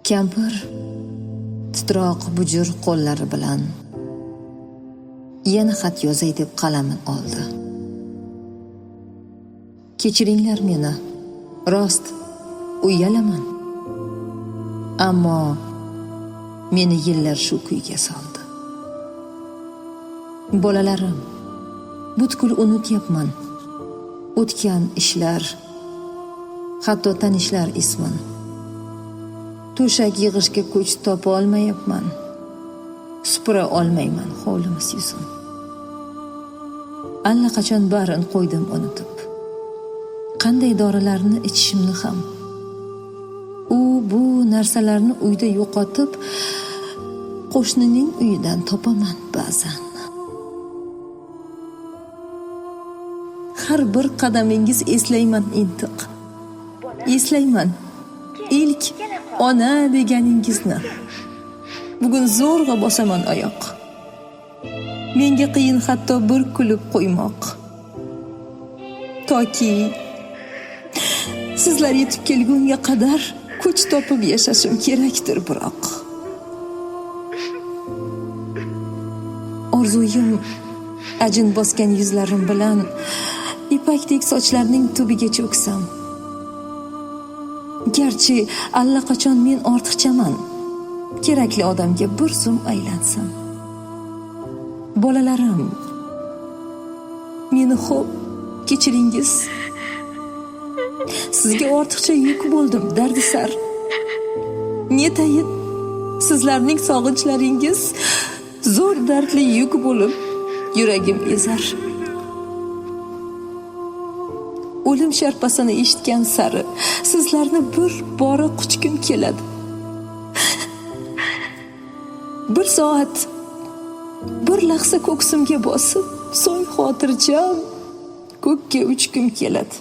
Kampir titroq bujur qo'llari bilan yana xat yozay deb qalamin oldi. Kechiringlar meni, rost uyalaman. Ammo meni yillar shu kuyga soldi. Bolalarim, butkul unutyapman o'tgan ishlar, hatto tanishlar ismin. To'shak yig'ishga kuch topa olmayapman. Supura olmayman hovlimiz yuzin. Allaqachon barin qo'ydim unutib. Qanday dorilarni ichishimni ham. Bu narsalarni uyda yo'qotib, qo'shnining uyidan topaman ba'zan. Har bir qadamingiz eslayman intiq. Eslayman ilk ona deganingizni. Bugun zo'rg'a bosaman oyoq. Menga qiyin hatto bir kulib qo'ymoq. Toki sizlar yetib kelgunga qadar kuch topib yashashim kerakdir biroq. Orzuyim ajin bosgan yuzlarim bilan ipakdek sochlarning tubiga cho'ksam. Garchi allaqachon men ortiqchaman. Kerakli odamga bir zum aylansam. Bolalarim, meni xo'p kechiringiz. Sizga ortiqcha yuk bo'ldim, dardisar. Netayin sizlarning sog'inchlaringiz zo'r dardli yuk bo'lib yuragim ezar. O'lim sharpasini eshitgan sari sizlarni bir bora quchgim keladi. Bir soat, bir lahza ko'ksimga bosib, so'ng xotirjam ko'kka uchgim keladi.